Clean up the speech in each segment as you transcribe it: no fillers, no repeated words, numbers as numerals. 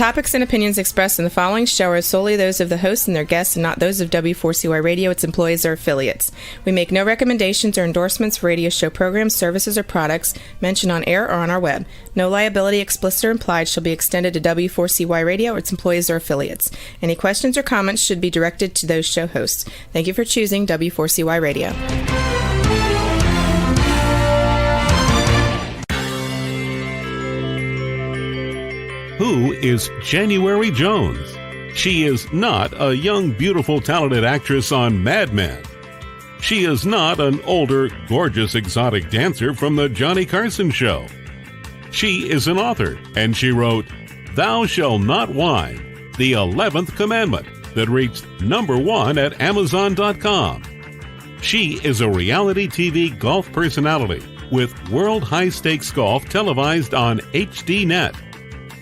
topics and opinions expressed in the following show are solely those of the hosts and their guests and not those of W4CY Radio, its employees, or affiliates. We make no recommendations or endorsements for radio show programs, services, or products mentioned on air or on our web. No liability, explicit or implied, shall be extended to W4CY Radio or its employees or affiliates. Any questions or comments should be directed to those show hosts. Thank you for choosing W4CY Radio. Who is January Jones? She is not a young, beautiful, talented actress on Mad Men. She is not an older, gorgeous, exotic dancer from the Johnny Carson show. She is an author, and she wrote, "Thou Shalt Not Whine," the 11th commandment that reached #1 at Amazon.com. She is a reality TV golf personality with World High Stakes Golf televised on HDNet.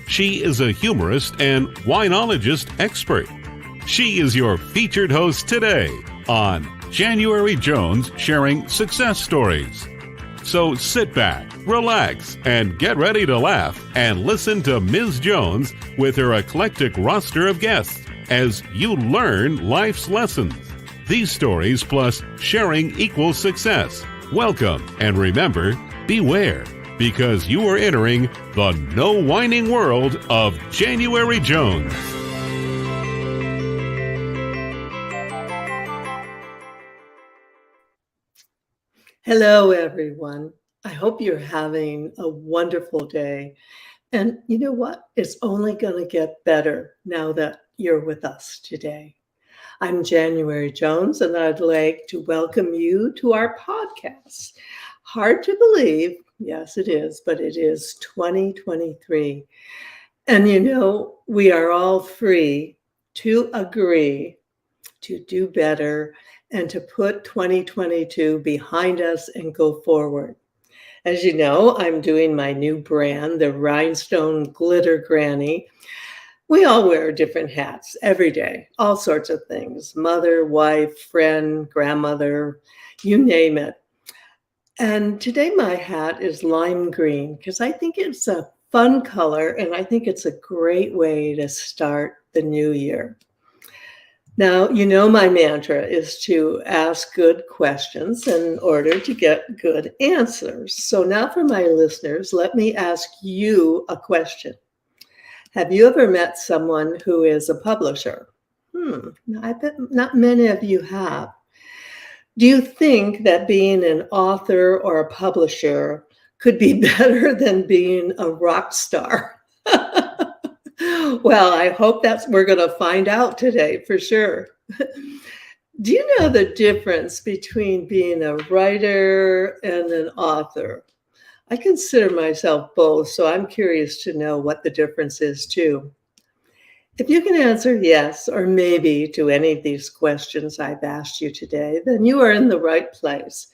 She is a humorist and winologist expert. She is your featured host today on January Jones Sharing Success Stories. So sit back, relax, and get ready to laugh and listen to Ms. Jones with her eclectic roster of guests as you learn life's lessons. These stories plus sharing equals success. Welcome, and remember, beware, because you are entering the no whining world of January Jones. Hello, everyone. I hope you're having a wonderful day. And you know what? It's only going to get better now that you're with us today. I'm January Jones, and I'd like to welcome you to our podcast. Hard to believe. Yes, it is, but it is 2023. And you know, we are all free to agree to do better and to put 2022 behind us and go forward. As you know, I'm doing my new brand, the Rhinestone Glitter Granny. We all wear different hats every day, all sorts of things, mother, wife, friend, grandmother, you name it. And today my hat is lime green because I think it's a fun color and I think it's a great way to start the new year. Now, you know my mantra is to ask good questions in order to get good answers. So now for my listeners, let me ask you a question. Have you ever met someone who is a publisher? I bet not many of you have. Do you think that being an author or a publisher could be better than being a rock star? Well, I hope we're going to find out today for sure. Do you know the difference between being a writer and an author? I consider myself both, so I'm curious to know what the difference is too. If you can answer yes or maybe to any of these questions I've asked you today, then you are in the right place.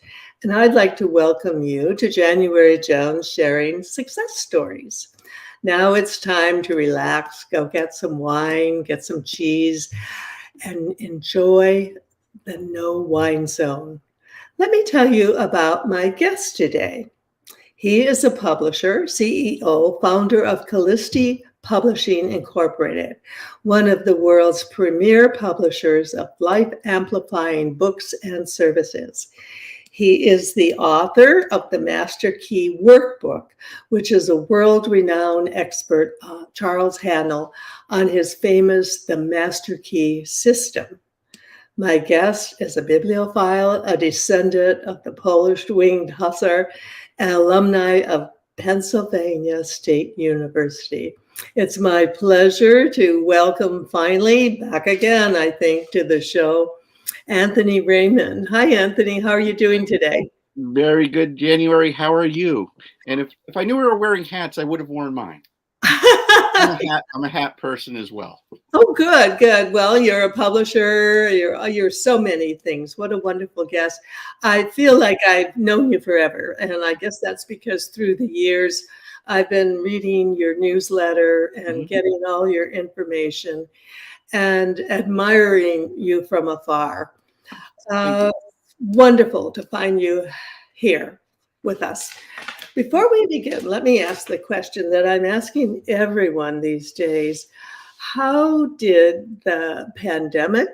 And I'd like to welcome you to January Jones Sharing Success Stories. Now it's time to relax, go get some wine, get some cheese, and enjoy the no wine zone. Let me tell you about my guest today. He is a publisher, CEO, founder of Kallisti Publishing Inc, one of the world's premier publishers of life-amplifying books and services. He is the author of the Master Key Workbook, which is a world-renowned expert, Charles Haanel, on his famous The Master Key system. My guest is a bibliophile, a descendant of the Polish Winged Hussar, and alumni of Pennsylvania State University. It's my pleasure to welcome finally back again, I think, to the show, Anthony Raymond. Hi, Anthony. How are you doing today? Very good, January. How are you? And if I knew we were wearing hats, I would have worn mine. I'm a hat person as well. Oh, good, good. Well, you're a publisher. You're so many things. What a wonderful guest. I feel like I've known you forever. And I guess that's because through the years, I've been reading your newsletter and getting all your information and admiring you from afar. Wonderful to find you here with us. Before we begin, let me ask the question that I'm asking everyone these days. How did the pandemic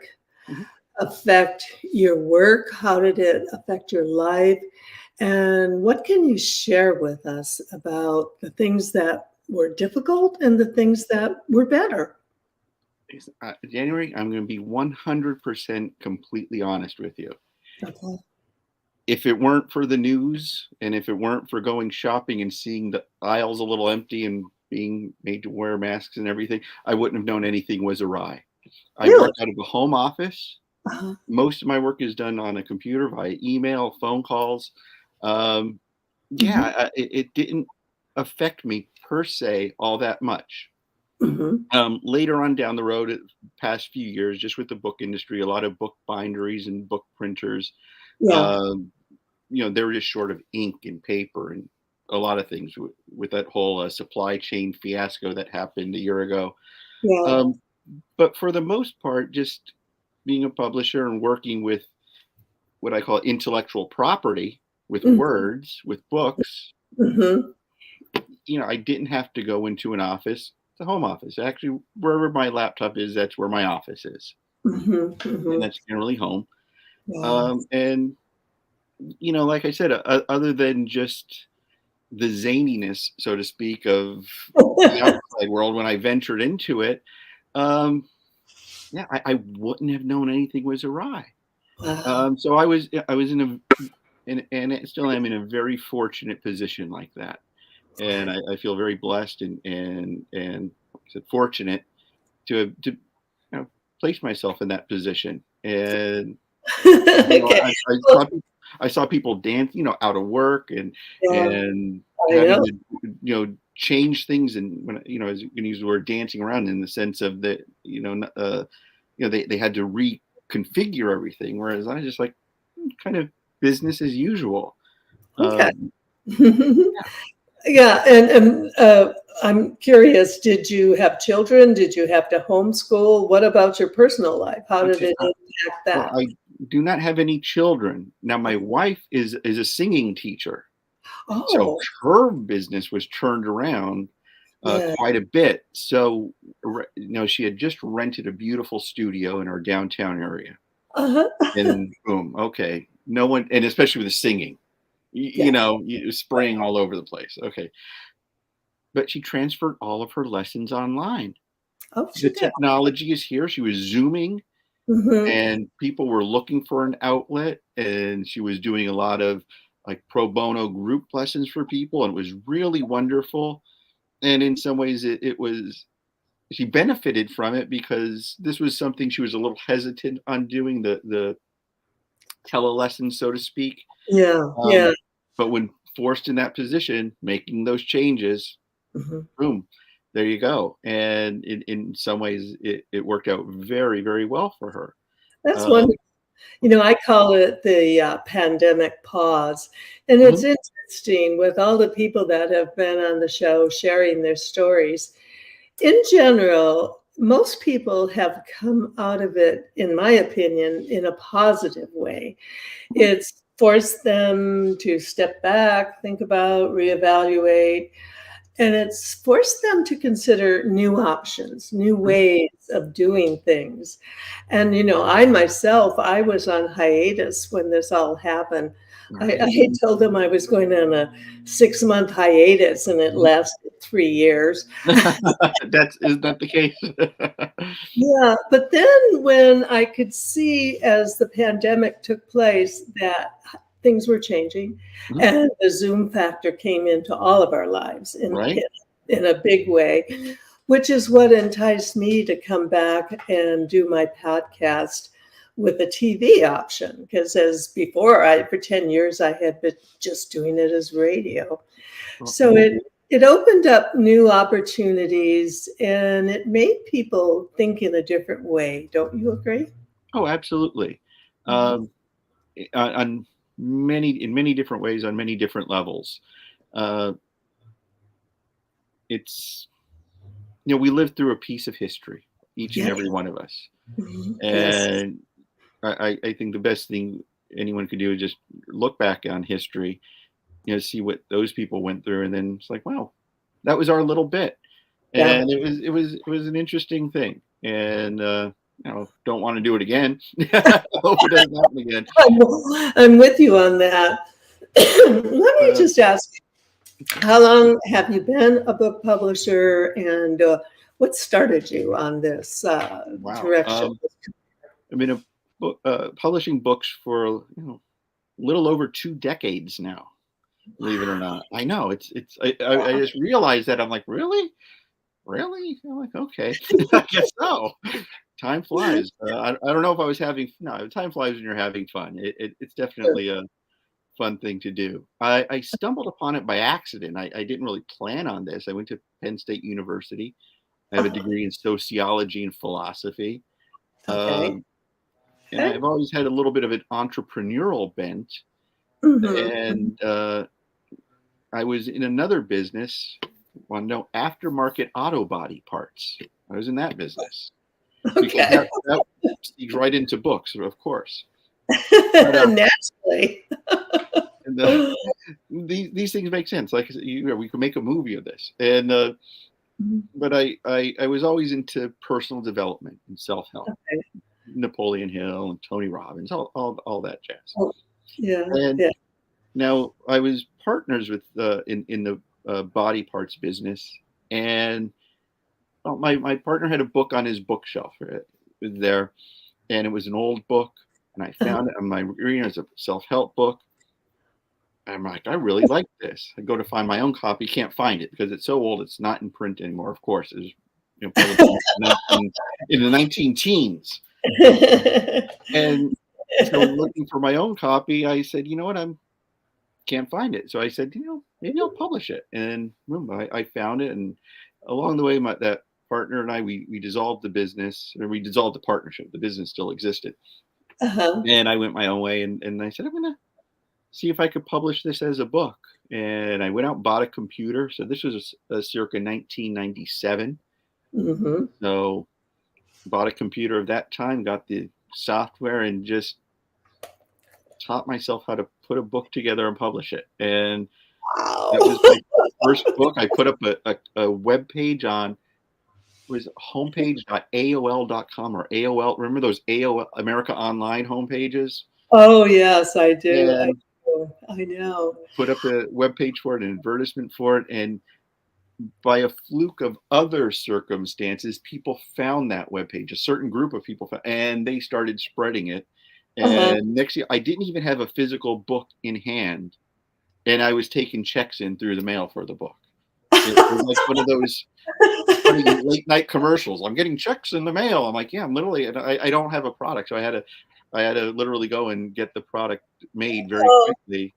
affect your work? How did it affect your life? And what can you share with us about the things that were difficult and the things that were better? January, I'm going to be 100% completely honest with you. Okay. If it weren't for the news and if it weren't for going shopping and seeing the aisles a little empty and being made to wear masks and everything, I wouldn't have known anything was awry. I Really? work out of a home office. Uh-huh. Most of my work is done on a computer via email, phone calls. It didn't affect me per se all that much. Later on down the road, past few years, just with the book industry, a lot of book binderies and book printers, Yeah. they were just short of ink and paper and a lot of things with that whole supply chain fiasco that happened a year ago. Yeah. But for the most part, just being a publisher and working with what I call intellectual property, with words, with books, I didn't have to go into an office. It's a home office. Actually, wherever my laptop is, that's where my office is. And that's generally home. Yeah. And, like I said, other than just the zaniness, so to speak, of the outside world, when I ventured into it, I wouldn't have known anything was awry. Wow. So I was in and I still am in a very fortunate position like that. And I feel very blessed and fortunate to place myself in that position. And Okay. I saw people dance, out of work and Yeah. having to change things. And when I was going to use the word dancing around in the sense of that, they had to reconfigure everything, whereas I just like kind of business as usual. Okay. Yeah, and I'm curious, did you have children? Did you have to homeschool? What about your personal life? How did it impact Well, that? I do not have any children. Now, my wife is a singing teacher, so Oh, her business was turned around yeah. quite a bit. So, she had just rented a beautiful studio in our downtown area, Uh-huh. and boom, okay, no one, and especially with the singing, Yeah. spraying all over the place. Okay, but she transferred all of her lessons online. Oh, she The did. technology is here. She was Zooming. Mm-hmm. And people were looking for an outlet, and she was doing a lot of like pro bono group lessons for people, and it was really wonderful. And in some ways it was, she benefited from it because this was something she was a little hesitant on doing, the telelessons, so to speak. Yeah. Yeah. But when forced in that position, making those changes, boom, there you go. And in some ways it worked out very, very well for her. That's wonderful. I call it the pandemic pause. And it's interesting with all the people that have been on the show sharing their stories. In general, most people have come out of it, in my opinion, in a positive way. It's forced them to step back, think about, reevaluate, and it's forced them to consider new options, new ways of doing things. And, I myself, I was on hiatus when this all happened. I told them I was going on a 6-month hiatus, and it lasted 3 years. Isn't that the case? Yeah, but then when I could see as the pandemic took place that things were changing and the Zoom factor came into all of our lives in a big way, which is what enticed me to come back and do my podcast with a TV option. Because as before, for 10 years, I had been just doing it as radio. So it opened up new opportunities and it made people think in a different way. Don't you agree? Oh, absolutely. On in many different ways, on many different levels. It's, we live through a piece of history, each and every one of us. Yes. And I think the best thing anyone could do is just look back on history see what those people went through. And then it's like, wow, that was our little bit. Yeah. And it was an interesting thing. And, don't want to do it again. Hope it doesn't happen again. I'm with you on that. Let me just ask, how long have you been a book publisher, and what started you on this direction? I've been publishing books for a little over 2 decades now. Believe it or not, I know I just realized that. I'm like, really? I'm like, okay, I guess so. Time flies. I don't know if I was time flies when you're having fun. It's definitely a fun thing to do. I stumbled upon it by accident. I didn't really plan on this. I went to Penn State University. I have a degree in sociology and philosophy. Okay. And I've always had a little bit of an entrepreneurial bent. And I was in another business, aftermarket auto body parts. I was in that business. Okay. That speaks right into books, of course. Naturally. And, these things make sense. Like we could make a movie of this. And but I was always into personal development and self-help. Okay. Napoleon Hill and Tony Robbins, all that jazz. Oh, yeah. And now I was partners with in the body parts business, and my partner had a book on his bookshelf there, and it was an old book, and I found it on my reading as a self-help book. I'm like, I really like this. I go to find my own copy, can't find it because it's so old. It's not in print anymore. Of course, it was in the 19-teens. And so looking for my own copy, I said, you know what, can't find it. So I said, maybe I'll publish it. And boom, I found it. And along the way, that partner and I, we dissolved the business, or we dissolved the partnership. The business still existed. And I went my own way, and I said, I'm going to see if I could publish this as a book. And I went out and bought a computer. So this was circa 1997. So bought a computer of that time, got the software, and just taught myself how to put a book together and publish it. And that was my first book. I put up a web page on, was homepage.aol.com or AOL. Remember those AOL America Online homepages? Oh yes, I do. I know. Put up a web page for it, an advertisement for it, and by a fluke of other circumstances, people found that webpage. A certain group of people found, and they started spreading it. And next year, I didn't even have a physical book in hand, and I was taking checks in through the mail for the book. It was like one of those funny late night commercials. I'm getting checks in the mail. I'm like, yeah, I'm literally. I don't have a product, so I had to literally go and get the product made very quickly.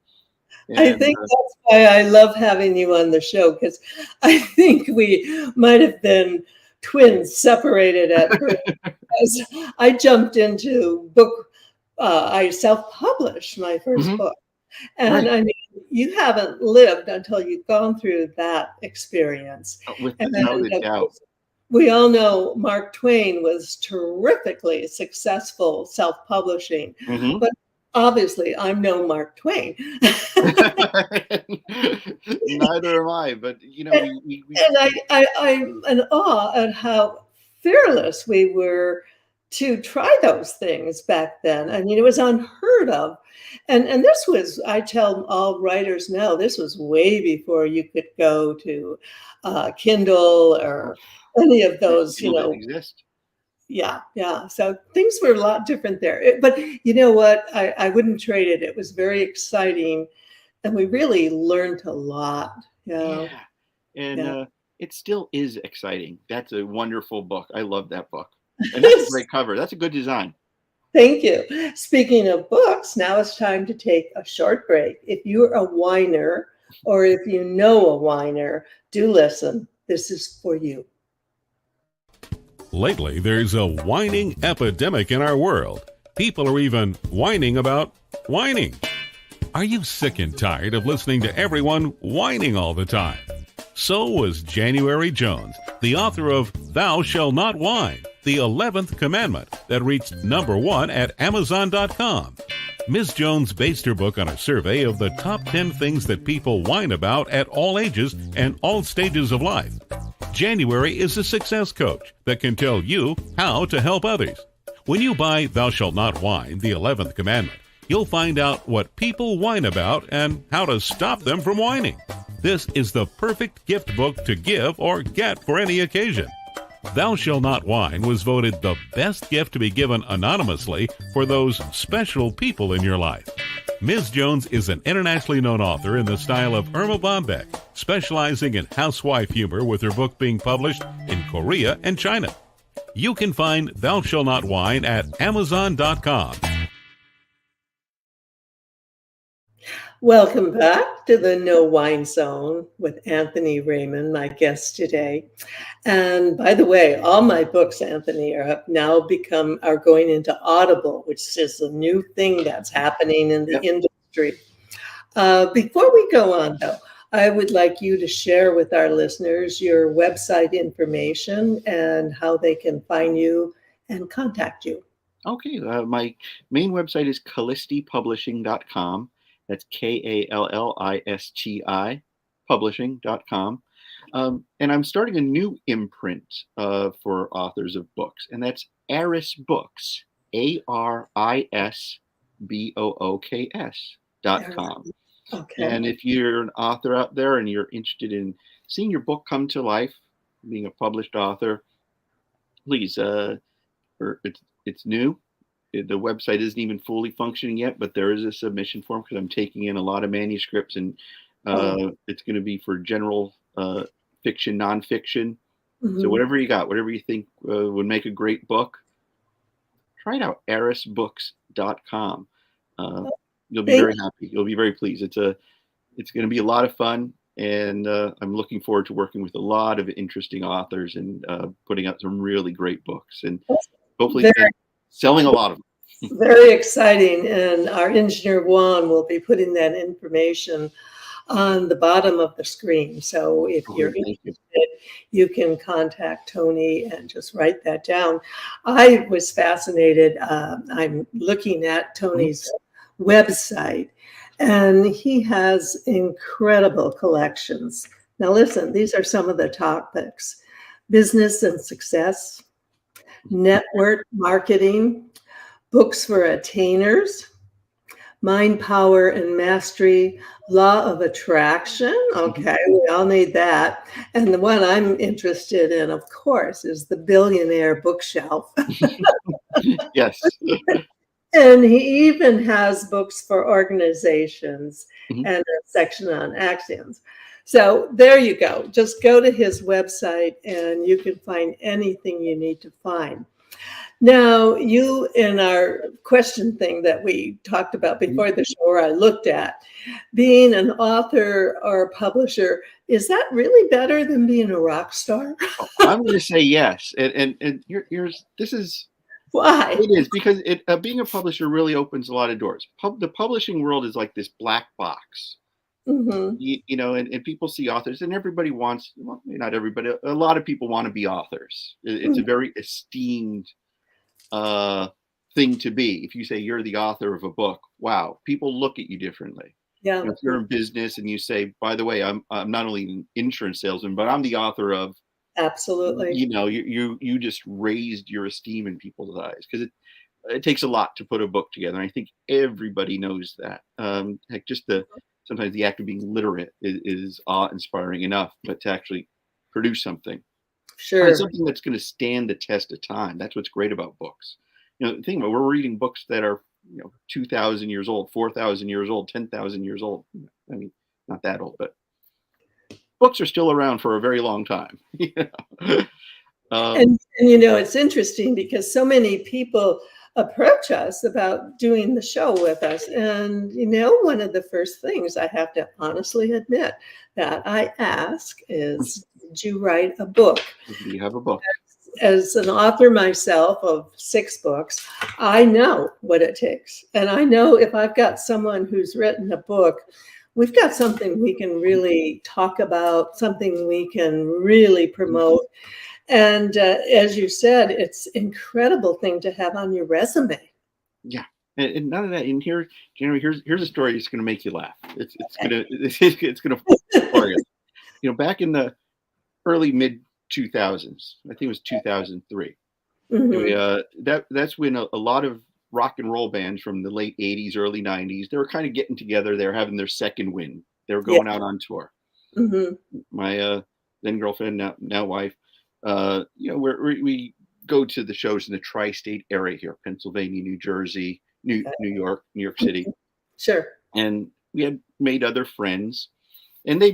And, I think that's why I love having you on the show, because I think we might have been twins separated at birth. Because I jumped into book. I self-published my first book, and I mean, you haven't lived until you've gone through that experience. No doubt. We all know Mark Twain was terrifically successful self-publishing, but obviously I'm no Mark Twain. Neither am I, but I'm in awe at how fearless we were to try those things back then. I mean, it was unheard of. And this was, I tell all writers now, this was way before you could go to Kindle or any of those, exist. Yeah. So things were a lot different there. But you know what? I wouldn't trade it. It was very exciting. And we really learned a lot. Yeah. And it still is exciting. That's a wonderful book. I love that book. And that's a great cover. That's a good design. Thank you. Speaking of books, now it's time to take a short break. If you're a whiner, or if you know a whiner, do listen. This is for you. Lately, there's a whining epidemic in our world. People are even whining about whining. Are you sick and tired of listening to everyone whining all the time? So was January Jones, the author of Thou Shalt Not Whine, the 11th commandment that reached #1 at Amazon.com. Ms. Jones based her book on a survey of the top 10 things that people whine about at all ages and all stages of life. January is a success coach that can tell you how to help others. When you buy Thou Shalt Not Whine, the 11th commandment, you'll find out what people whine about and how to stop them from whining. This is the perfect gift book to give or get for any occasion. Thou Shalt Not Whine was voted the best gift to be given anonymously for those special people in your life. Ms. Jones is an internationally known author in the style of Irma Bombeck, specializing in housewife humor with her book being published in Korea and China. You can find Thou Shalt Not Whine at Amazon.com. Welcome back to the No Wine Zone with Anthony Raymond, my guest today. And by the way, all my books, Anthony, are going into Audible, which is a new thing that's happening in the industry. Before we go on, though, I would like you to share with our listeners your website information and how they can find you and contact you. Okay, my main website is KallistiPublishing.com. That's KALLISTI publishing.com. And I'm starting a new imprint for authors of books, and that's Aris Books, ARISBOOKS.com. Okay. And if you're an author out there and you're interested in seeing your book come to life, being a published author, please, it's new. The website isn't even fully functioning yet, but there is a submission form because I'm taking in a lot of manuscripts, and it's going to be for general fiction, nonfiction. Mm-hmm. So whatever you got, whatever you think would make a great book, try it out, arisbooks.com. You'll be very happy. You'll be very pleased. It's going to be a lot of fun, and I'm looking forward to working with a lot of interesting authors and putting out some really great books, and hopefully selling a lot of them. Very exciting. And our engineer Juan will be putting that information on the bottom of the screen. So if you're interested, you can contact Tony and just write that down. I was fascinated. I'm looking at Tony's website, and he has incredible collections. Now listen, these are some of the topics: business and success, network marketing, books for attainers, mind, power, and mastery, law of attraction. Okay, we all need that. And the one I'm interested in, of course, is the billionaire bookshelf. Yes. And he even has books for organizations and a section on axioms. So there you go. Just go to his website and you can find anything you need to find. Now, you, in our question thing that we talked about before the show, or I looked at, being an author or a publisher, is that really better than being a rock star? I'm going to say yes. And this is why? It is because being a publisher really opens a lot of doors. The publishing world is like this black box. Mm-hmm. You know, and people see authors, and everybody wants, well, not everybody, a lot of people want to be authors. It's a very esteemed thing to be. If you say you're the author of a book, wow, people look at you differently. Yeah. If you're in business and you say, by the way, I'm not only an insurance salesman, but I'm the author of. Absolutely. You know, you just raised your esteem in people's eyes, because it takes a lot to put a book together. And I think everybody knows that. Heck, just sometimes the act of being literate is awe-inspiring enough, but to actually produce something, something that's going to stand the test of time. That's what's great about books. You know, think about, we're reading books that are 2,000 years old, 4,000 years old, 10,000 years old. I mean, not that old, but books are still around for a very long time. And it's interesting because so many people approach us about doing the show with us. And, one of the first things I have to honestly admit that I ask is, did you write a book? Do you have a book? As an author myself of 6 books, I know what it takes. And I know if I've got someone who's written a book, we've got something we can really talk about, something we can really promote. And as you said, it's an incredible thing to have on your resume. Yeah. And none of that. And here, January, here's a story that's going to make you laugh. It's gonna for you. You know, back in the early mid 2000s, I think it was 2003. That's when a lot of rock and roll bands from the late 80s, early 90s, they were kind of getting together. They were having their second wind. They were going out on tour. My then girlfriend, now wife, you know, we go to the shows in the tri-state area here: Pennsylvania, New Jersey, New York City. Sure. And we had made other friends, and they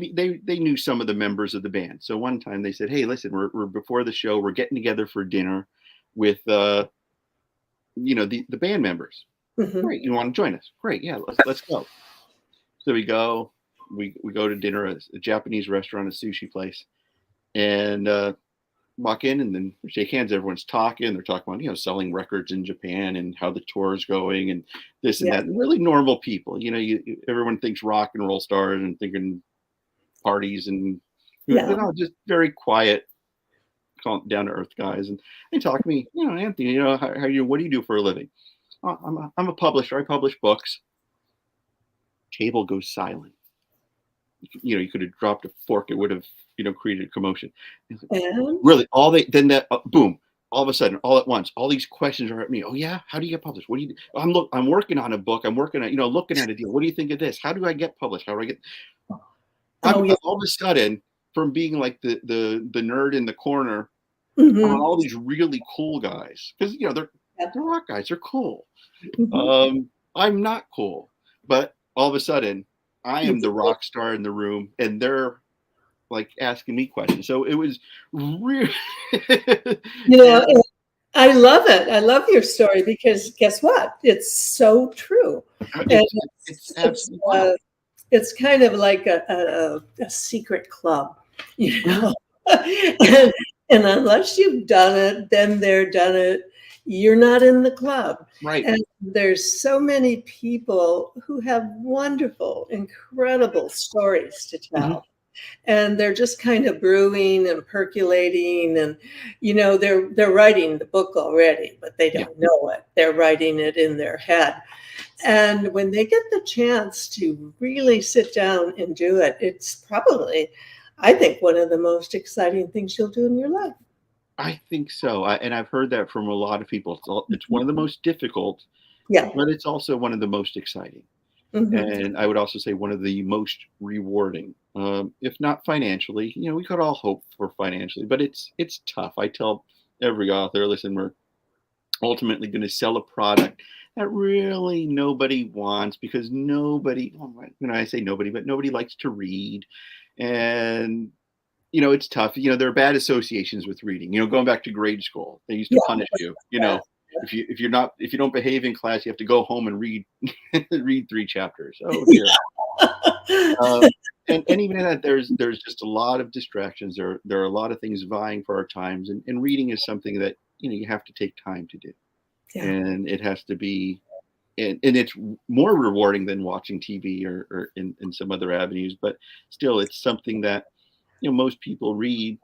knew some of the members of the band. So one time they said, "Hey, listen, we're before the show. We're getting together for dinner with you know, the band members. Great, you want to join us? Great, yeah, let's go." So we go to dinner at a Japanese restaurant, a sushi place, and walk in, and then we shake hands. Everyone's talking. They're talking about, you know, selling records in Japan and how the tour is going and this and that. Really normal people. You know, everyone thinks rock and roll stars and thinking parties and you know, just very quiet, down to earth guys. And they talk to me, you know, "Anthony, you know, how you? What do you do for a living?" "Oh, I'm a publisher. I publish books." Table goes silent. You know, you could have dropped a fork; it would have, you know, created a commotion. Really, boom! All of a sudden, all at once, all these questions are at me. "Oh yeah, how do you get published? What do you do?" I'm working on a book. I'm working on, you know, looking at a deal. "What do you think of this? How do I get published? How do I get?" All of a sudden, from being like the nerd in the corner, all these really cool guys, because, you know, they're rock guys. They're cool. I'm not cool, but all of a sudden, I am the rock star in the room, and they're like asking me questions. So it was really, you know, I love it. I love your story, because guess what? It's so true. It's absolutely it's kind of like a secret club, you know. And unless you've done it, been there, done it, you're not in the club. Right. And there's so many people who have wonderful, incredible stories to tell. And they're just kind of brewing and percolating, and, you know, they're writing the book already, but they don't know it. They're writing it in their head. And when they get the chance to really sit down and do it, it's probably, I think, one of the most exciting things you'll do in your life. I think so. And I've heard that from a lot of people. It's one of the most difficult, but it's also one of the most exciting. And I would also say one of the most rewarding, if not financially. You know, we could all hope for financially, but it's tough. I tell every author, listen, we're ultimately going to sell a product that really nobody wants, because nobody, you know, I say nobody, but nobody likes to read. And, you know, it's tough. You know, there are bad associations with reading. You know, going back to grade school, they used to punish you. You know, if you don't behave in class, you have to go home and read 3 chapters. Oh dear. And even in that, there's just a lot of distractions. There are a lot of things vying for our times, and reading is something that, you know, you have to take time to do. And it has to be, and it's more rewarding than watching TV or in some other avenues, but still, it's something that, you know, most people read,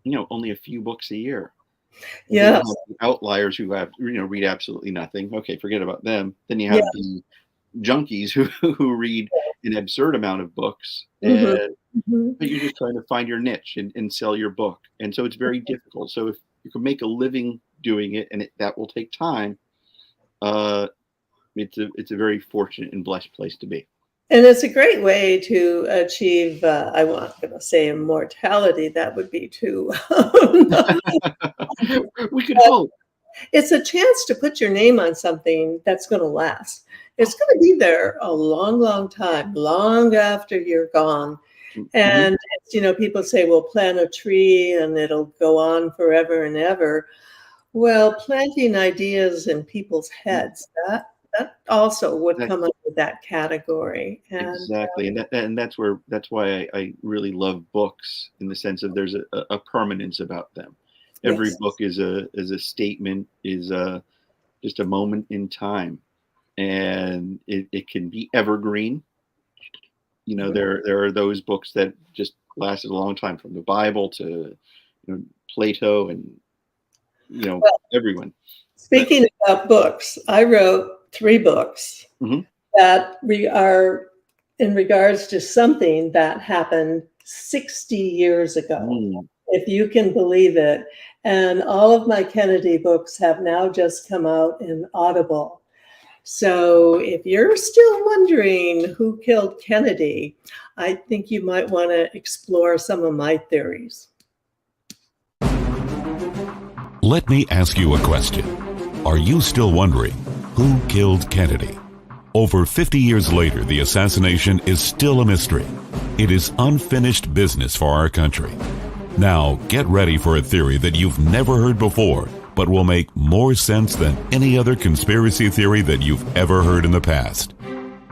you know, only a few books a year. Yeah. Outliers who have, you know, read absolutely nothing. Okay, forget about them. Then you have the junkies who read an absurd amount of books, and but you're just trying to find your niche and sell your book. And so it's very difficult. So if you can make a living doing it, and that will take time, it's a very fortunate and blessed place to be. And it's a great way to achieve, I'm not going to say immortality, that would be too. We could hope. It's a chance to put your name on something that's going to last. It's going to be there a long, long time, long after you're gone. And, you know, people say, well, plant a tree and it'll go on forever and ever. Well, planting ideas in people's heads, that also would come under that category. And, exactly. And that's why I really love books, in the sense of there's a permanence about them. Every book is a statement, is just a moment in time, and it can be evergreen. You know, there are those books that just lasted a long time, from the Bible to, you know, Plato, and, you know, everyone. Speaking about books, I wrote 3 books that are in regards to something that happened 60 years ago, if you can believe it. And all of my Kennedy books have now just come out in Audible. So if you're still wondering who killed Kennedy, I think you might want to explore some of my theories. Let me ask you a question. Are you still wondering who killed Kennedy? Over 50 years later, the assassination is still a mystery. It is unfinished business for our country. Now, get ready for a theory that you've never heard before, but will make more sense than any other conspiracy theory that you've ever heard in the past.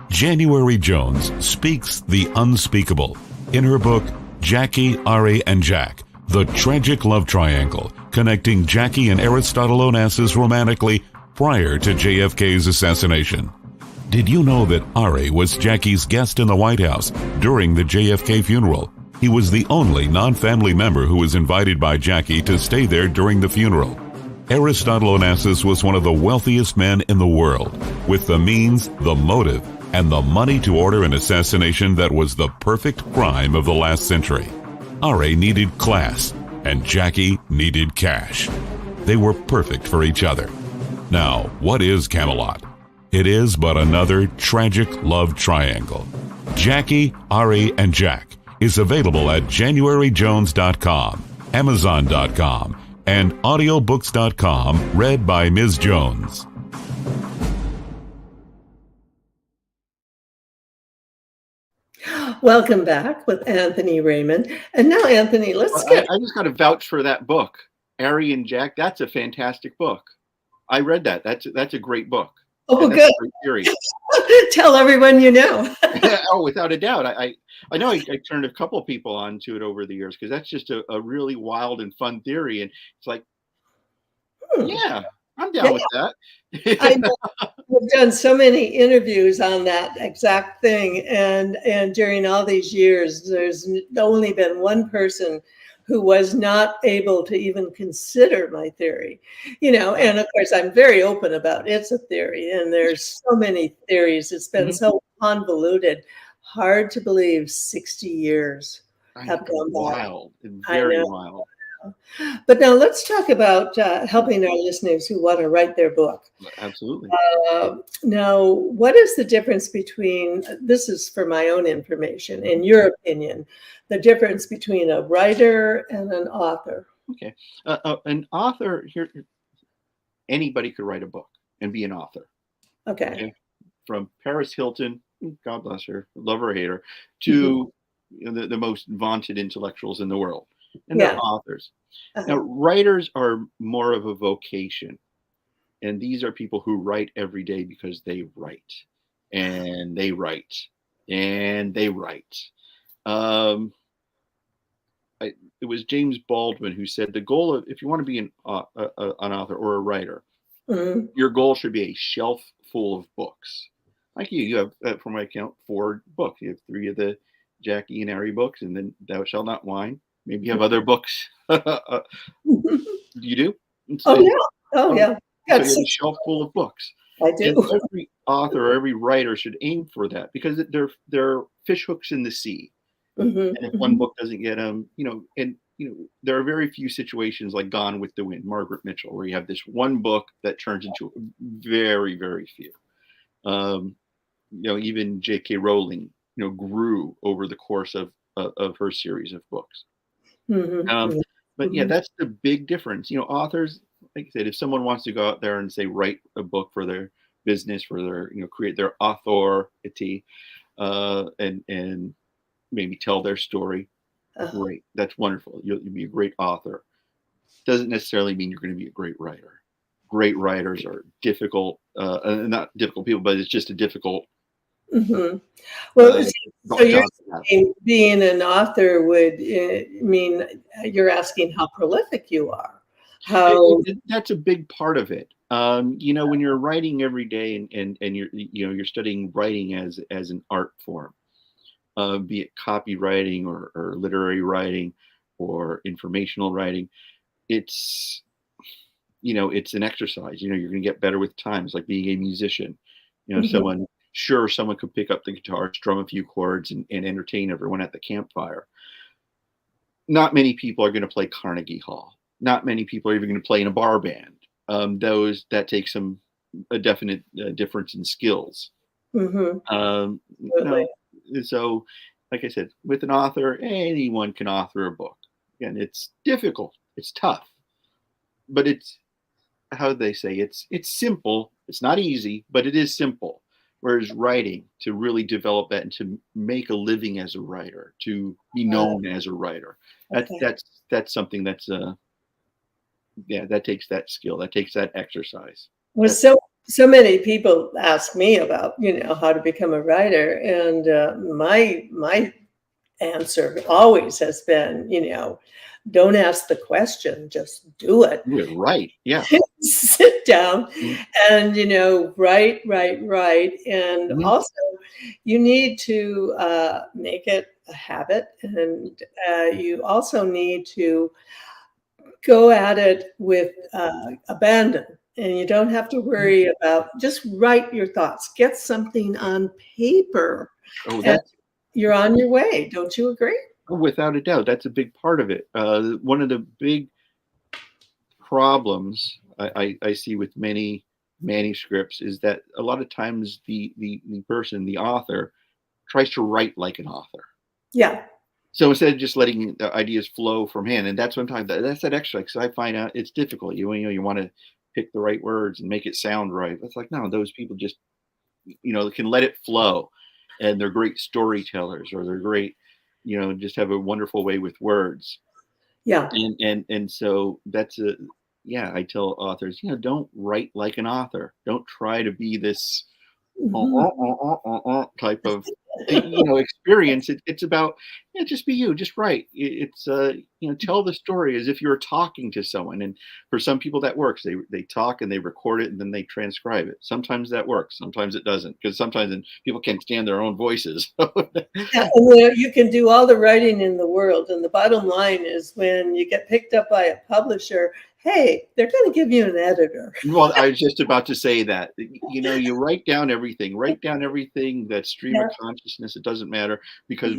January Jones speaks the unspeakable in her book, Jackie, Ari, and Jack, The Tragic Love Triangle, connecting Jackie and Aristotle Onassis romantically prior to JFK's assassination. Did you know that Ari was Jackie's guest in the White House during the JFK funeral? He was the only non-family member who was invited by Jackie to stay there during the funeral. Aristotle Onassis was one of the wealthiest men in the world, with the means, the motive, and the money to order an assassination that was the perfect crime of the last century. Ari needed class, and Jackie needed cash. They were perfect for each other. Now, what is Camelot? It is but another tragic love triangle. Jackie, Ari, and Jack is available at JanuaryJones.com, Amazon.com, and audiobooks.com, read by Ms. Jones. Welcome back with Anthony Raymond. And now, Anthony, let's get... I just got to vouch for that book, Ari and Jack. That's a fantastic book. I read that. That's a great book. Oh, good. Tell everyone you know. Oh, without a doubt. I know I turned a couple of people on to it over the years because that's just a really wild and fun theory. And it's like, yeah, I'm down with that. I know. We've done so many interviews on that exact thing. And during all these years, there's only been one person who was not able to even consider my theory, and of course I'm very open about it's a theory, and there's so many theories. It's been so convoluted, hard to believe 60 years have gone by. Wild, very wild. But now let's talk about helping our listeners who want to write their book. Absolutely. Now, what is the difference between, this is for my own information, in your opinion, the difference between a writer and an author? Okay. An author, here, anybody could write a book and be an author. Okay. From Paris Hilton, God bless her, love her or hate her, to the most vaunted intellectuals in the world. And they're authors. Now, writers are more of a vocation. And these are people who write every day because they write. And they write. And they write. It was James Baldwin who said the goal of, if you want to be an author or a writer, your goal should be a shelf full of books. Like you have, from my account, 4 books. You have 3 of the Jackie and Ari books, and then Thou Shalt Not Whine. Maybe you have other books. You do? Oh, yeah. So you have a shelf full of books. I do. And every author or every writer should aim for that because they're fish hooks in the sea. And if one book doesn't get them, there are very few situations like Gone with the Wind, Margaret Mitchell, where you have this one book that turns into very, very few. Even J.K. Rowling, grew over the course of her series of books. But yeah, that's the big difference. Authors, like I said, if someone wants to go out there and say write a book for their business, for their create their authority, and maybe tell their story, great. That's wonderful. You'll be a great author. Doesn't necessarily mean you're going to be a great writer. Great writers are difficult, not difficult people, but it's just a difficult. Well, so you're saying being an author would mean you're asking how prolific you are. How that's a big part of it. When you're writing every day and you're studying writing as an art form, be it copywriting or literary writing or informational writing, it's it's an exercise. You're going to get better with time. It's like being a musician. Someone could pick up the guitar, strum a few chords, and entertain everyone at the campfire. Not many people are going to play Carnegie Hall. Not many people are even going to play in a bar band. That takes a definite difference in skills. So, like I said, with an author, anyone can author a book. And it's difficult. It's tough. But it's, how do they say, it's simple. It's not easy, but it is simple. Whereas writing, to really develop that and to make a living as a writer, to be known as a writer, that's something that's that takes that skill, that takes that exercise. Well, so many people ask me about how to become a writer, and my answer always has been, don't ask the question, just do it. Right. Yeah. Sit down and, write. And also you need to make it a habit. And you also need to go at it with abandon. And you don't have to worry about, just write your thoughts, get something on paper. And you're on your way. Don't you agree? Without a doubt, that's a big part of it. One of the big problems I see with many manuscripts is that a lot of times the person, the author, tries to write like an author. Yeah. So instead of just letting the ideas flow from hand, and that's what I'm talking about. That's that extra, because I find out it's difficult. You want to pick the right words and make it sound right. It's like, no, those people just can let it flow, and they're great storytellers, or they're great. Just have a wonderful way with words. Yeah. And so that's I tell authors, don't write like an author. Don't try to be this type of experience. It's about just be you, just write. It's tell the story as if you're talking to someone. And for some people that works. They talk and they record it and then they transcribe it. Sometimes that works, sometimes it doesn't, because sometimes people can't stand their own voices. Yeah, you can do all the writing in the world, and the bottom line is, when you get picked up by a publisher, hey, they're going to give you an editor. Well, I was just about to say that. You write down everything. Write down everything, that stream of consciousness. It doesn't matter, because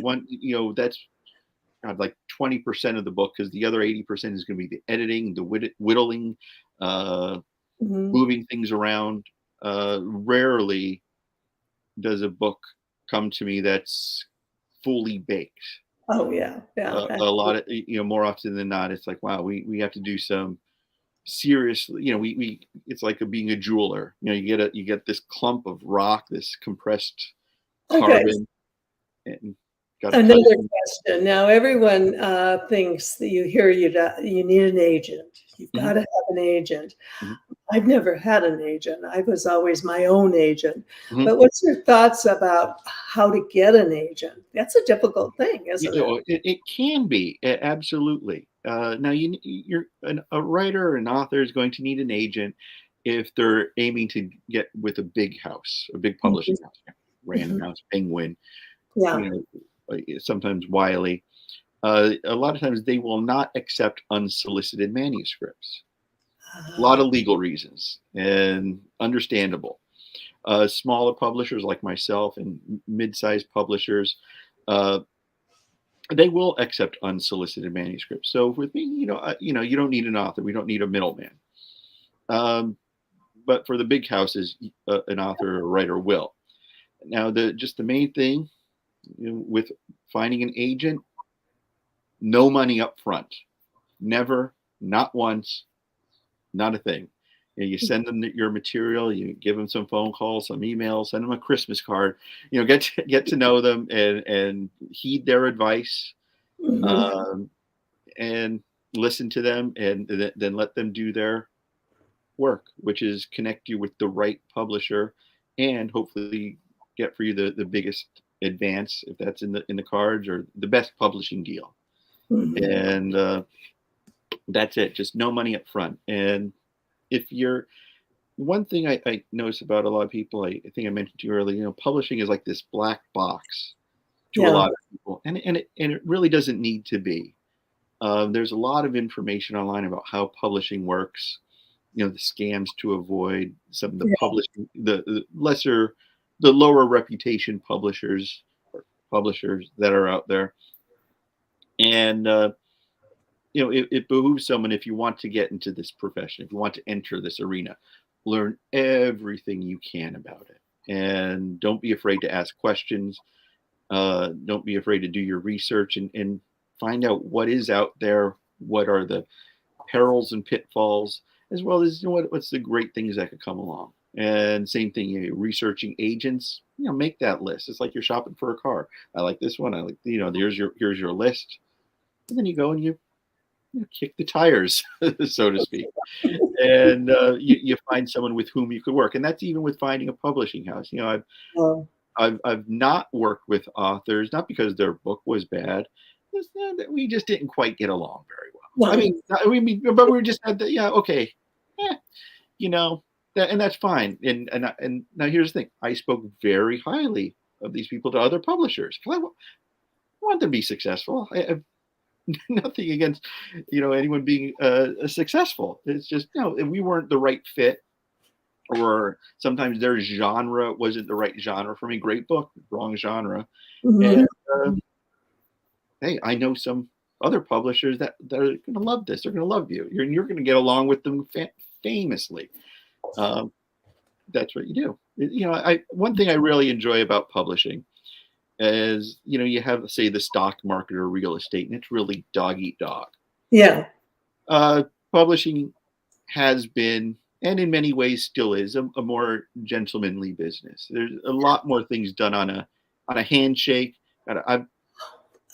that's like 20% of the book, because the other 80% is going to be the editing, the whittling, moving things around. Rarely does a book come to me that's fully baked. Oh yeah, a lot of more often than not, it's like, wow, we have to do some seriously. We it's like being a jeweler. You get this clump of rock, this compressed carbon. And another question. Now, everyone thinks that you need an agent. You've got to have an agent. I've never had an agent. I was always my own agent. But what's your thoughts about how to get an agent? That's a difficult thing, isn't it? It can be, absolutely. Now, you're a writer or an author is going to need an agent if they're aiming to get with a big house, a big publishing house, Random House, Penguin. Yeah. Sometimes Wiley. A lot of times they will not accept unsolicited manuscripts. A lot of legal reasons, and understandable. Smaller publishers like myself and mid-sized publishers, they will accept unsolicited manuscripts. So with me, you don't need an author. We don't need a middleman. But for the big houses, an author or a writer will. Now, the main thing with finding an agent: no money up front. Never, not once, not a thing. You send them your material, you give them some phone calls, some emails, send them a Christmas card, get to know them and heed their advice, and listen to them, and then let them do their work, which is connect you with the right publisher, and hopefully get for you the biggest advance, if that's in the cards, or the best publishing deal. And that's it. Just no money up front. And if you're, one thing I notice about a lot of people, I think I mentioned to you earlier, publishing is like this black box to a lot of people, and it really doesn't need to be. There's a lot of information online about how publishing works. the scams to avoid, some of the publishing, the lower reputation publishers that are out there. And, it behooves someone, if you want to get into this profession, if you want to enter this arena, learn everything you can about it. And don't be afraid to ask questions. Don't be afraid to do your research and find out what is out there. What are the perils and pitfalls, as well as what's the great things that could come along. And same thing, researching agents, make that list. It's like you're shopping for a car. I like this one. I like, here's your list. And then you go and you kick the tires, so to speak. And you find someone with whom you could work. And that's even with finding a publishing house. I've not worked with authors, not because their book was bad. It's not that we just didn't quite get along very well. But we just had that. Yeah, okay, and that's fine. And now here's the thing: I spoke very highly of these people to other publishers. I want them to be successful. I have nothing against anyone being successful. It's just we weren't the right fit, or sometimes their genre wasn't the right genre for me. Great book, wrong genre. Mm-hmm. And hey, I know some other publishers that are going to love this. They're going to love you. You're going to get along with them famously. That's what you do. One thing I really enjoy about publishing is, you have, say, the stock market or real estate, and it's really dog eat dog. Yeah. Publishing has been, and in many ways still is, a more gentlemanly business. There's a lot more things done on a handshake.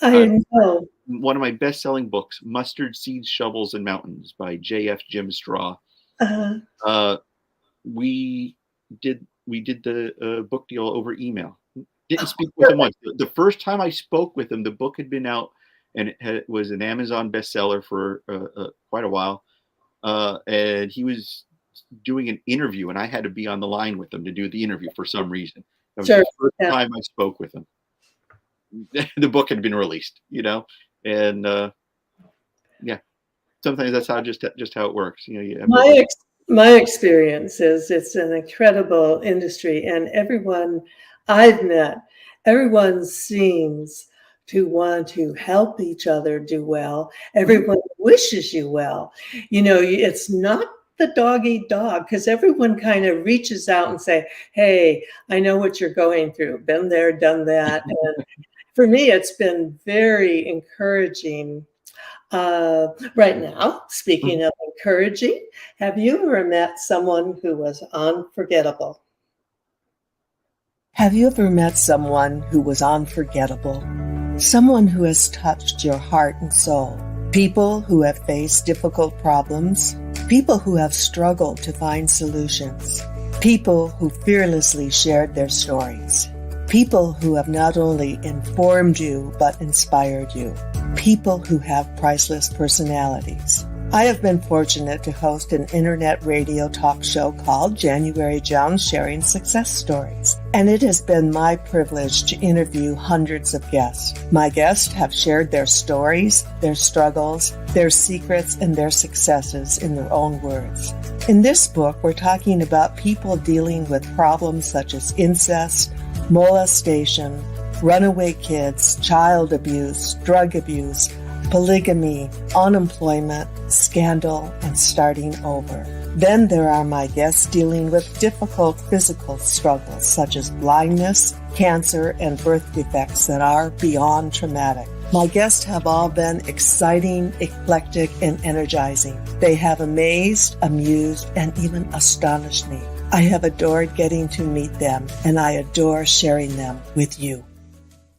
I know. One of my best-selling books, Mustard Seeds, Shovels, and Mountains by J.F. Jim Straw. Uh-huh. We did the book deal over email. Didn't speak with him once. The first time I spoke with him, the book had been out, and it was an Amazon bestseller for quite a while. And he was doing an interview, and I had to be on the line with him to do the interview for some reason. That was the first time I spoke with him. The book had been released, and sometimes that's just how it works. My experience is it's an incredible industry, and everyone I've met, everyone seems to want to help each other do well. Everyone wishes you well. It's not the dog eat dog, because everyone kind of reaches out and say, hey, I know what you're going through. Been there, done that. And for me, it's been very encouraging. Right now, speaking of encouraging, have you ever met someone who was unforgettable? Have you ever met someone who was unforgettable? Someone who has touched your heart and soul? People who have faced difficult problems? People who have struggled to find solutions? People who fearlessly shared their stories? People who have not only informed you, but inspired you. People who have priceless personalities. I have been fortunate to host an internet radio talk show called January Jones Sharing Success Stories, and it has been my privilege to interview hundreds of guests. My guests have shared their stories, their struggles, their secrets, and their successes in their own words. In this book, we're talking about people dealing with problems such as incest, molestation, runaway kids, child abuse, drug abuse, polygamy, unemployment, scandal, and starting over. Then there are my guests dealing with difficult physical struggles such as blindness, cancer, and birth defects that are beyond traumatic. My guests have all been exciting, eclectic, and energizing. They have amazed, amused, and even astonished me. I have adored getting to meet them, and I adore sharing them with you.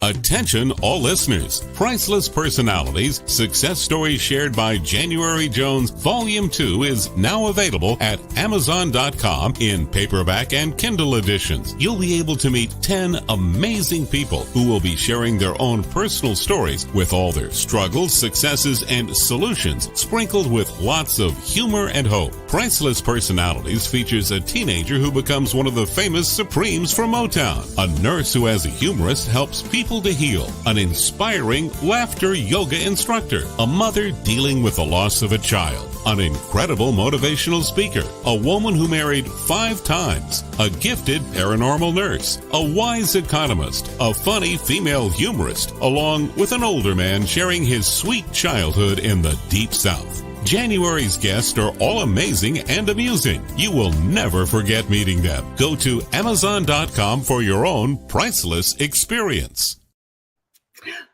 Attention all listeners. Priceless Personalities, Success Stories Shared by January Jones, Volume 2 is now available at Amazon.com in paperback and Kindle editions. You'll be able to meet 10 amazing people who will be sharing their own personal stories with all their struggles, successes, and solutions, sprinkled with lots of humor and hope. Priceless Personalities features a teenager who becomes one of the famous Supremes from Motown. A nurse who, as a humorist, helps people people to heal, an inspiring laughter yoga instructor, a mother dealing with the loss of a child, an incredible motivational speaker, a woman who married 5 times, a gifted paranormal nurse, a wise economist, a funny female humorist, along with an older man sharing his sweet childhood in the Deep South. January's guests are all amazing and amusing. You will never forget meeting them. Go to Amazon.com for your own priceless experience.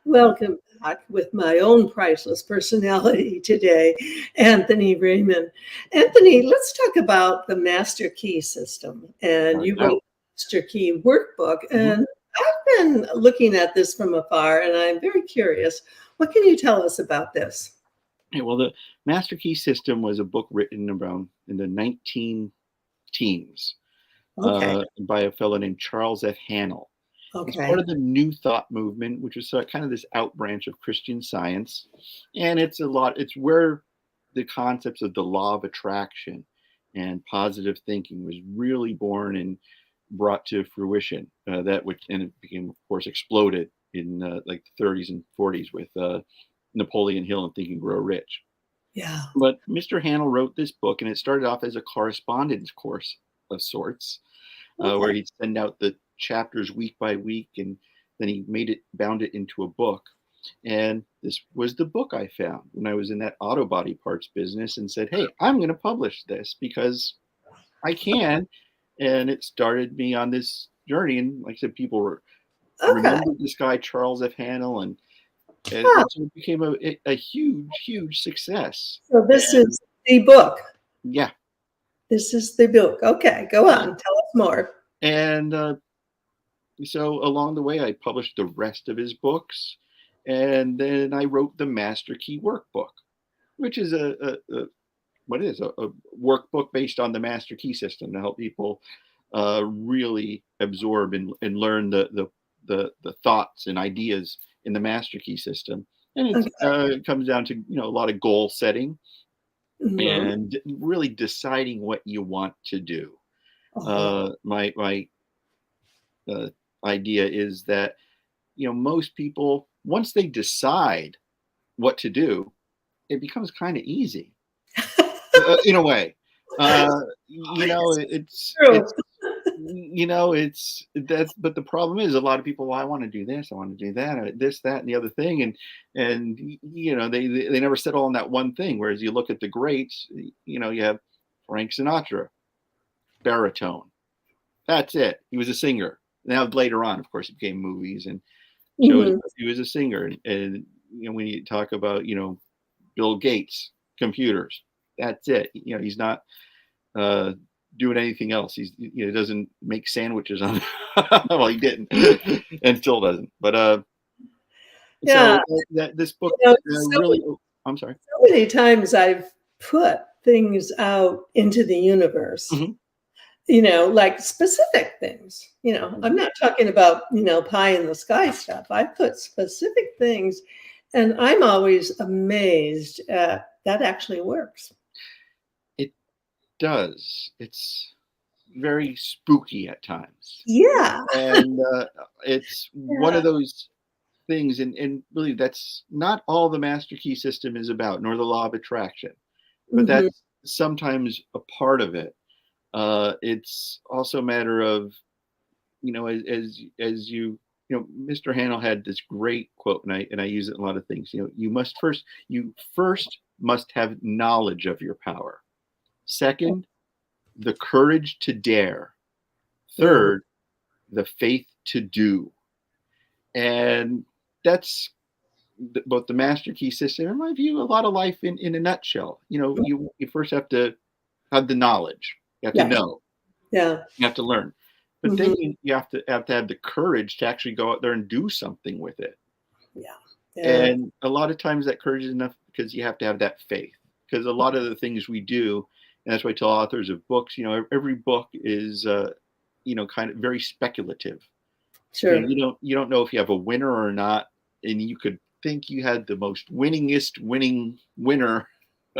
Welcome back with my own priceless personality today, Anthony Raymond. Anthony, let's talk about the Master Key system. And you wrote Master Key Workbook. And I've been looking at this from afar, and I'm very curious. What can you tell us about this? Yeah, well, the Master Key system was a book written around in the 19 teens by a fellow named Charles F. Haanel. It's part of the New Thought movement, which was kind of this out branch of Christian Science. And it's where the concepts of the law of attraction and positive thinking was really born and brought to fruition. And it became, of course, exploded in like the 30s and 40s with Napoleon Hill and Think and Grow Rich. Yeah. But Mr. Haanel wrote this book, and it started off as a correspondence course of sorts, where he'd send out the chapters week by week, and then he bound it into a book. And this was the book I found when I was in that auto body parts business and said, hey, I'm going to publish this because I can. And it started me on this journey. And like I said, people remembered this guy, Charles F. Haanel, and it became a huge, huge success. So this is the book. Yeah. This is the book. Okay, go on. Tell us more. And so along the way, I published the rest of his books. And then I wrote the Master Key Workbook, which is a workbook based on the Master Key system to help people really absorb and learn the thoughts and ideas in the Master Key system. And it comes down to a lot of goal setting and really deciding what you want to do. My idea is that most people, once they decide what to do, it becomes kind of easy in a way. It's true. But the problem is a lot of people, well, I want to do this, I want to do that, this, that, and the other thing. And they never settle on that one thing. Whereas you look at the greats, you have Frank Sinatra, baritone. That's it. He was a singer. Now later on, of course, it became movies and shows. He was a singer. And when you talk about, Bill Gates, computers, that's it. He's not doing anything else. He doesn't make sandwiches on well, he didn't and still doesn't. But so this book really I'm sorry. So many times I've put things out into the universe. Like specific things. I'm not talking about, pie in the sky stuff. I put specific things, and I'm always amazed at that actually works. Does. It's very spooky at times. Yeah. And it's one of those things, and really that's not all the Master Key system is about, nor the law of attraction, but that's sometimes a part of it. It's also a matter of, as you Mr. Haanel had this great quote, and I use it in a lot of things. You first must have knowledge of your power. Second, the courage to dare. Third, the faith to do. And that's both the Master Key system, in my view, a lot of life in a nutshell. You first have to have the knowledge. You have to know. Yeah. You have to learn. But then you have to have the courage to actually go out there and do something with it. Yeah. And a lot of times that courage is enough because you have to have that faith. Because a lot of the things we do, and that's why I tell authors of books, every book is, kind of very speculative. Sure. You don't know if you have a winner or not, and you could think you had the most winning winner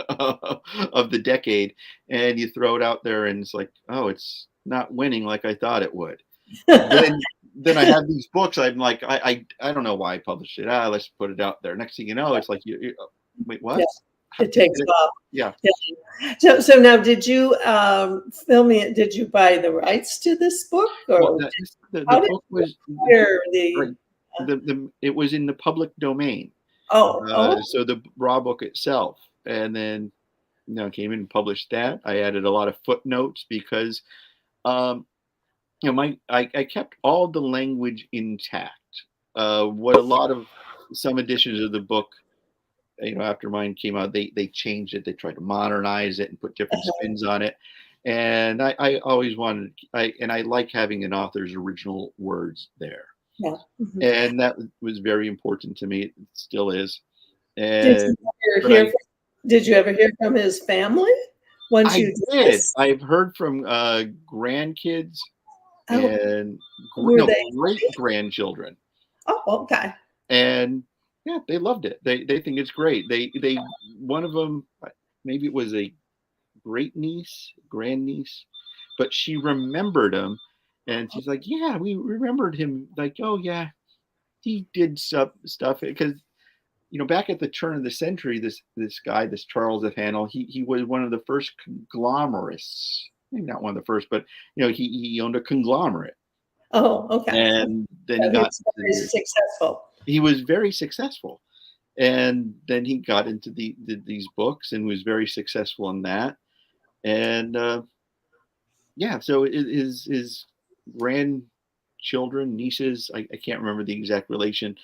of the decade, and you throw it out there, and it's like, oh, it's not winning like I thought it would. then I have these books. I'm like, I don't know why I published it. Let's put it out there. Next thing you know, it's like, wait, what? Yeah. It takes off. Yeah. So now, did you film it? Did you buy the rights to this book, or Well, the book was it was in the public domain. So the raw book itself, and then came in and published that. I added a lot of footnotes because I kept all the language intact. What a lot of some editions of the book, after mine came out, they changed it. They tried to modernize it and put different spins on it. And I always wanted, I like having an author's original words there. Yeah. Mm-hmm. And that was very important to me. It still is. And did you ever hear from his family? I did. I've heard from grandkids and great grandchildren. Oh, okay. And yeah, they loved it. They think it's great. They one of them, maybe it was a grandniece, but she remembered him, and she's like, yeah, we remembered him. Like, oh yeah, he did stuff because back at the turn of the century, this guy, this Charles of Haanel, he was one of the first conglomerates. Maybe not one of the first, but he owned a conglomerate. Oh, okay. And then he got very successful. He was very successful, and then he got into these books and was very successful in that. And so his grandchildren, nieces, I can't remember the exact relation,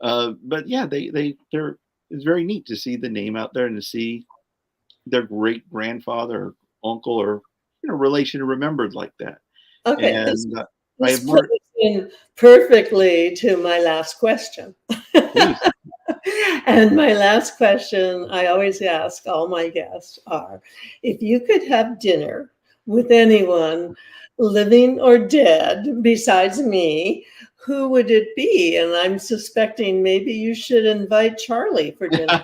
but yeah, they're it's very neat to see the name out there and to see their great grandfather or uncle or relation remembered like that. Okay. And I have more in perfectly to my last question. And my last question I always ask all my guests are, if you could have dinner with anyone living or dead besides me, who would it be? And I'm suspecting maybe you should invite Charlie for dinner.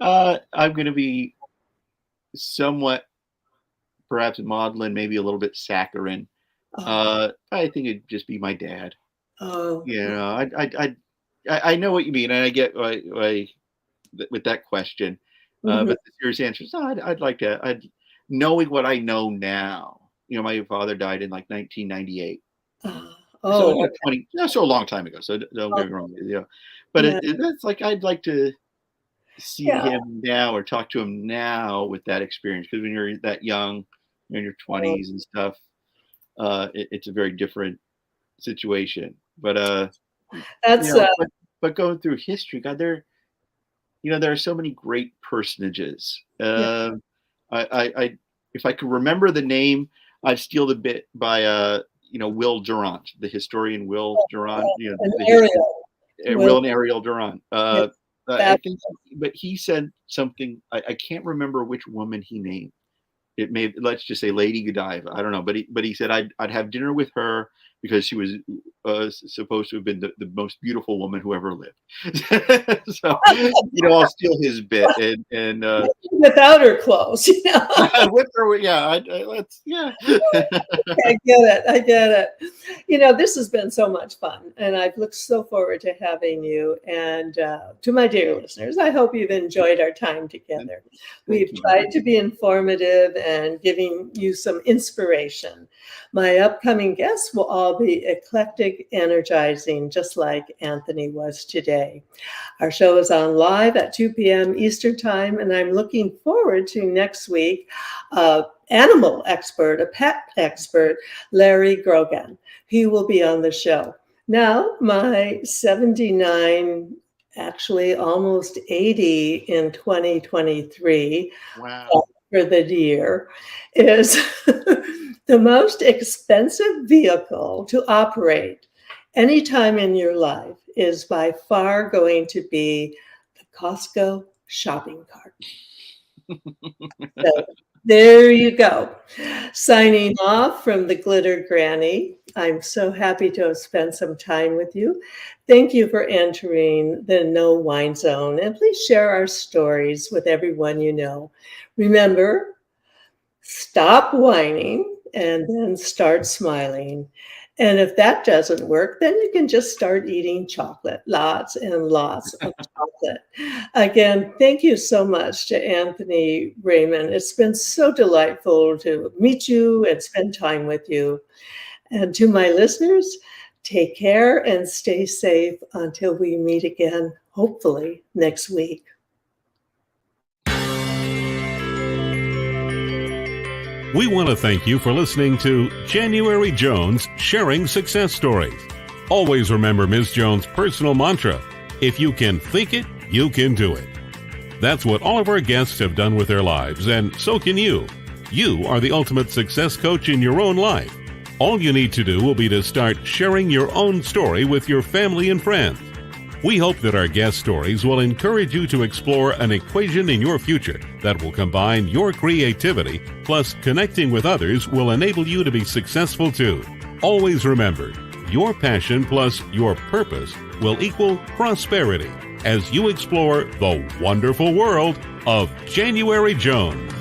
I'm going to be somewhat, perhaps maudlin, maybe a little bit saccharine. I think it'd just be my dad. Oh, I know what you mean, and I get why with that question. But the serious answer is, I'd like to. Knowing what I know now, my father died in like 1998. So 20, so a long time ago. So don't get me wrong, But that's like I'd like to see him now or talk to him now with that experience, because when you're that young, in your 20s and stuff. It's a very different situation, but that's but going through history, God, there are so many great personages. I if I could remember the name, I'd steal the bit by Will Durant, the historian Will Durant, Will and Ariel Durant. I think, but he said something. I can't remember which woman he named. It may, let's just say Lady Godiva. I don't know, but he said I'd have dinner with her because she was supposed to have been the most beautiful woman who ever lived. So I'll steal his bit and without her clothes, with her, let's I get it. This has been so much fun, and I've looked so forward to having you. And to my dear listeners, I hope you've enjoyed our time together. We've tried to be informative and giving you some inspiration. My upcoming guests will all be eclectic, energizing, just like Anthony was today. Our show is on live at 2 p.m. Eastern Time, and I'm looking forward to next week. Animal expert, a pet expert, Larry Grogan. He will be on the show. Now, my 79, actually almost 80 in 2023, wow, for the year, is the most expensive vehicle to operate anytime in your life is by far going to be the Costco shopping cart. So there you go. Signing off from the Glitter Granny. I'm so happy to have spent some time with you. Thank you for entering the No Wine Zone, and please share our stories with everyone you know. Remember, stop whining and then start smiling. And if that doesn't work, then you can just start eating chocolate, lots and lots of chocolate. Again, thank you so much to Anthony Raymond. It's been so delightful to meet you and spend time with you. And to my listeners, take care and stay safe until we meet again, hopefully next week. We want to thank you for listening to January Jones Sharing Success Stories. Always remember Ms. Jones' personal mantra, if you can think it, you can do it. That's what all of our guests have done with their lives, and so can you. You are the ultimate success coach in your own life. All you need to do will be to start sharing your own story with your family and friends. We hope that our guest stories will encourage you to explore an equation in your future that will combine your creativity plus connecting with others will enable you to be successful too. Always remember, your passion plus your purpose will equal prosperity as you explore the wonderful world of January Jones.